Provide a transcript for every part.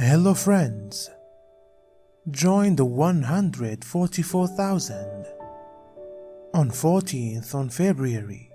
Hello friends, join the 144,000 on 14th on February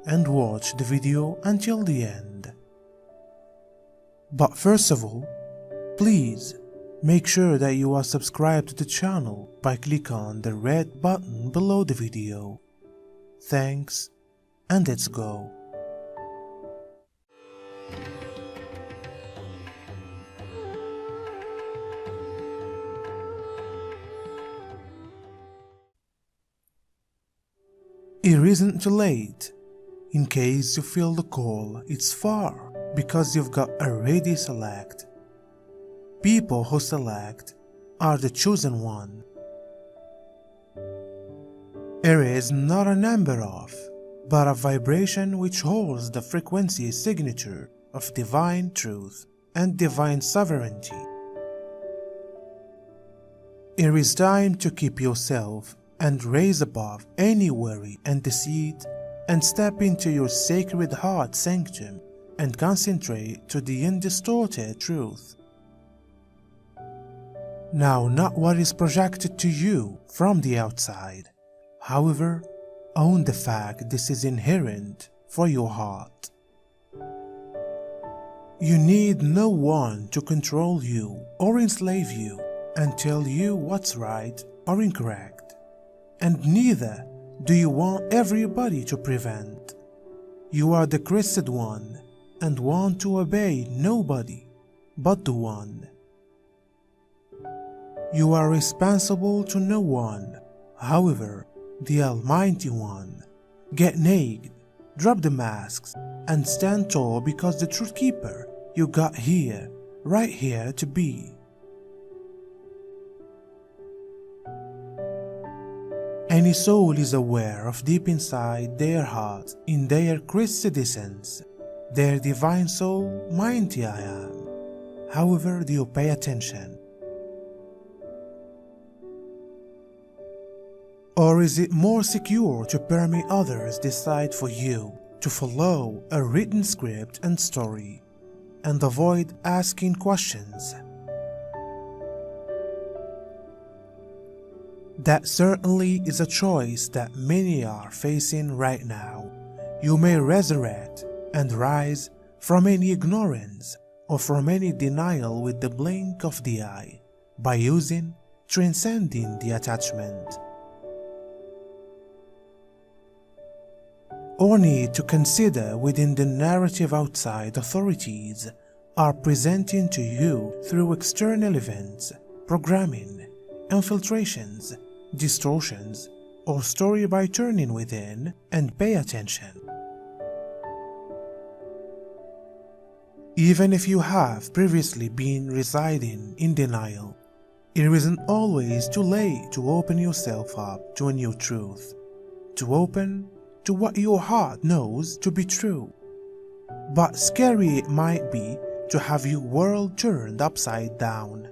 and watch the video until the end. But first of all, please make sure that you are subscribed to the channel by clicking on the red button below the video. Thanks, and let's go. It isn't too late. In case you feel the call, it's far because you've got already select. People who select are the chosen one. It is not a number of, but a vibration which holds the frequency signature of divine truth and divine sovereignty. It is time to keep yourself and raise above any worry and deceit, and step into your sacred heart sanctum and concentrate to the undistorted truth. Now, not what is projected to you from the outside. However, own the fact this is inherent for your heart. You need no one to control you or enslave you and tell you what's right or incorrect. And neither do you want everybody to prevent. You are the crested one and want to obey nobody but the one. You are responsible to no one, however, the Almighty One. Get naked, drop the masks, and stand tall because the truth keeper you got here, right here to be. Any soul is aware of deep inside their heart, in their crested essence, their divine soul, mighty I am. However, do you pay attention? Or is it more secure to permit others decide for you, to follow a written script and story, and avoid asking questions? That certainly is a choice that many are facing right now. You may resurrect and rise from any ignorance or from any denial with the blink of the eye by using transcending the attachment. Or need to consider within the narrative outside authorities are presenting to you through external events, programming, infiltrations, distortions, or story by turning within and pay attention. Even if you have previously been residing in denial, it isn't always too late to open yourself up to a new truth, to open to what your heart knows to be true. But scary it might be to have your world turned upside down.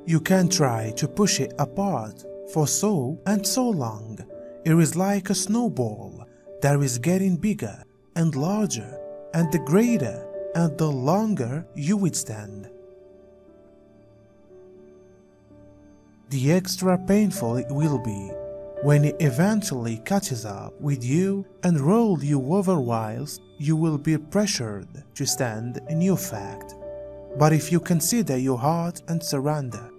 You can try to push it apart for so and so long. It is like a snowball that is getting bigger and larger and the greater and the longer you withstand. The extra painful it will be when it eventually catches up with you and rolls you over whilst you will be pressured to stand in your fact. But if you consider your heart and surrender,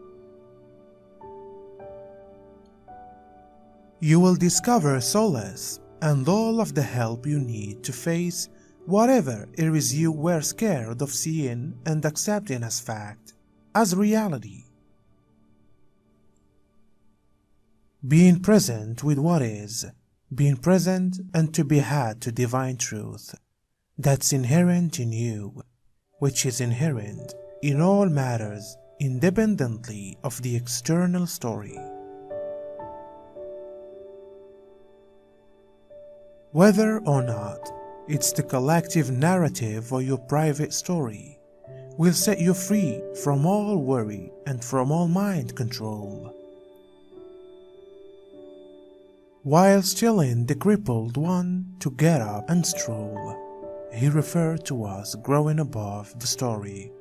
you will discover solace and all of the help you need to face whatever it is you were scared of seeing and accepting as fact, as reality. Being present with what is, being present and to be had to divine truth, that's inherent in you, which is inherent in all matters independently of the external story. Whether or not it's the collective narrative or your private story, will set you free from all worry and from all mind control. While telling the crippled one to get up and stroll, he referred to us growing above the story.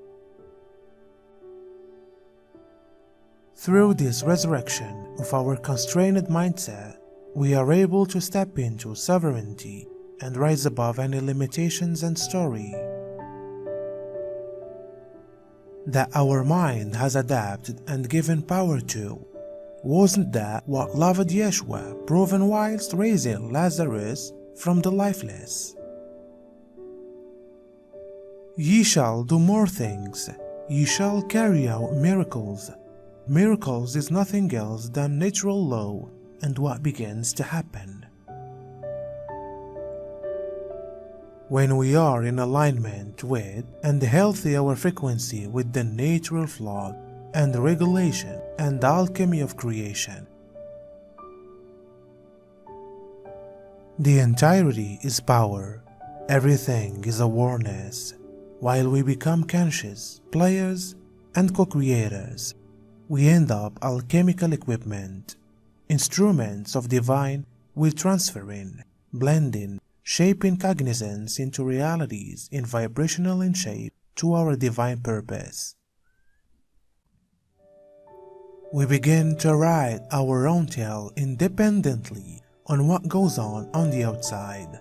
Through this resurrection of our constrained mindset, we are able to step into sovereignty and rise above any limitations and story that our mind has adapted and given power to. Wasn't that what loved Yeshua proven whilst raising Lazarus from the lifeless? Ye shall do more things, ye shall carry out miracles. Miracles is nothing else than natural law and what begins to happen when we are in alignment with and healthy our frequency with the natural flow and regulation and alchemy of creation. The entirety is power, everything is awareness. While we become conscious, players, and co-creators, we end up alchemical equipment, instruments of divine will transfer in, blending, shaping cognizance into realities in vibrational in shape to our divine purpose. We begin to write our own tale independently on what goes on the outside.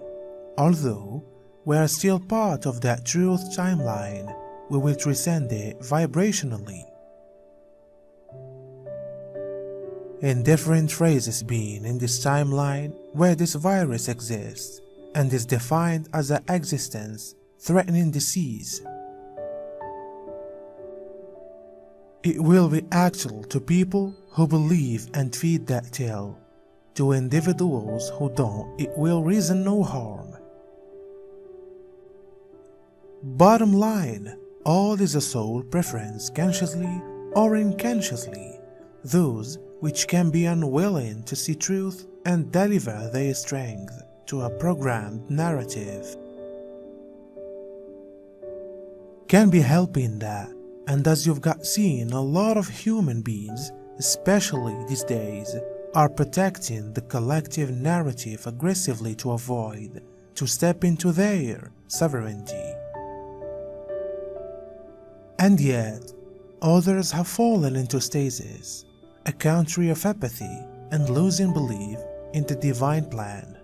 Although we are still part of that truth timeline, we will transcend it vibrationally. In different phases being in this timeline where this virus exists and is defined as an existence threatening disease, it will be actual to people who believe and feed that tale. To individuals who don't, it will reason no harm. Bottom line, all is a soul preference, consciously or unconsciously. Those which can be unwilling to see truth and deliver their strength to a programmed narrative can be helping that. And as you've got seen, a lot of human beings, especially these days, are protecting the collective narrative aggressively to avoid to step into their sovereignty. And yet, others have fallen into stasis, a country of apathy and losing belief in the divine plan.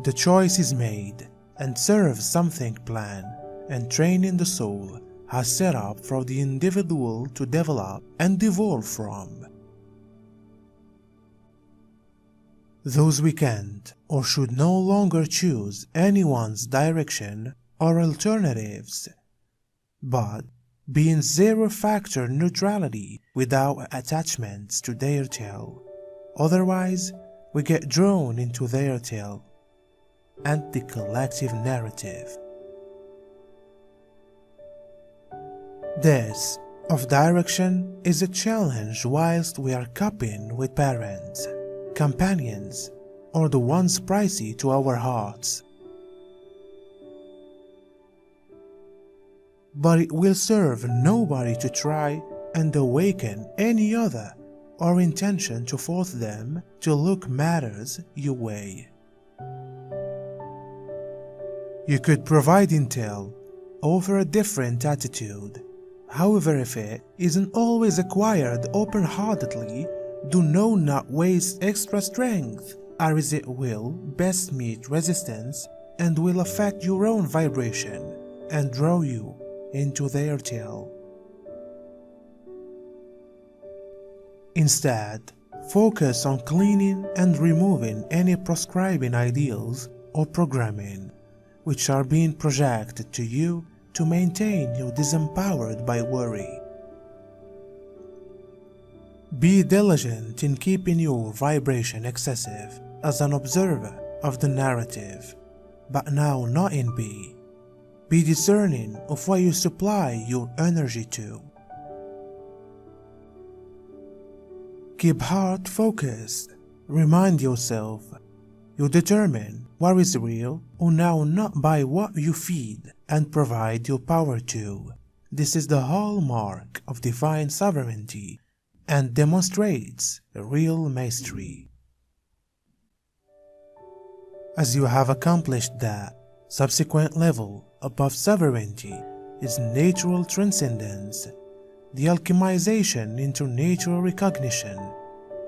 The choice is made and serves something planned and training the soul has set up for the individual to develop and evolve from. Those we can't or should no longer choose anyone's direction or alternatives, but be in zero-factor neutrality without attachments to their tale. Otherwise, we get drawn into their tale and the collective narrative. This of direction is a challenge whilst we are coping with parents, companions, or the ones pricey to our hearts. But it will serve nobody to try and awaken any other or intention to force them to look matters your way. You could provide intel, offer a different attitude. However, if it isn't always acquired open-heartedly, do not waste extra strength, as it will best meet resistance and will affect your own vibration and draw you into their tale. Instead, focus on cleaning and removing any prescribing ideals or programming which are being projected to you to maintain you disempowered by worry. Be diligent in keeping your vibration excessive as an observer of the narrative, but now not in B. Be discerning of what you supply your energy to. Keep heart focused. Remind yourself you determine what is real or now not by what you feed and provide your power to. This is the hallmark of divine sovereignty and demonstrates a real mastery. As you have accomplished that, subsequent level above sovereignty is natural transcendence, the alchemization into natural recognition,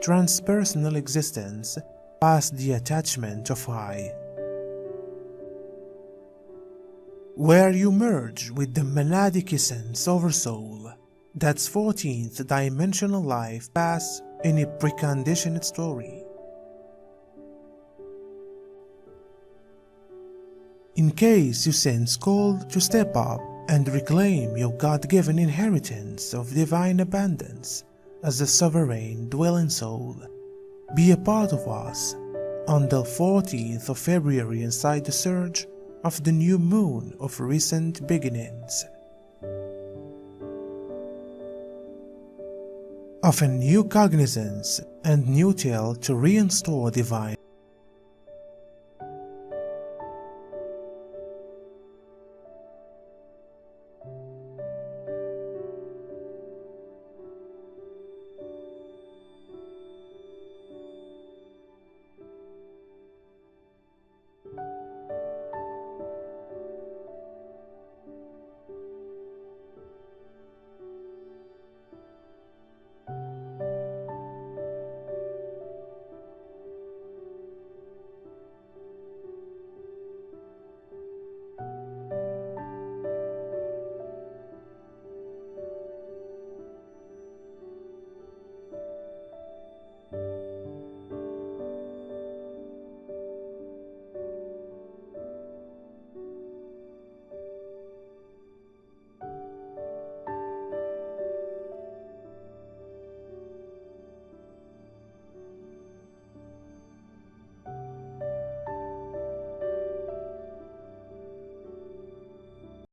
transpersonal existence past the attachment of I, where you merge with the monadic essence over soul. That's 14th dimensional life pass in a preconditioned story. In case you sense called to step up and reclaim your God-given inheritance of divine abundance as a sovereign dwelling soul, be a part of us on the 14th of February inside the surge of the new moon of recent beginnings, of a new cognizance and new tale to reinstore divine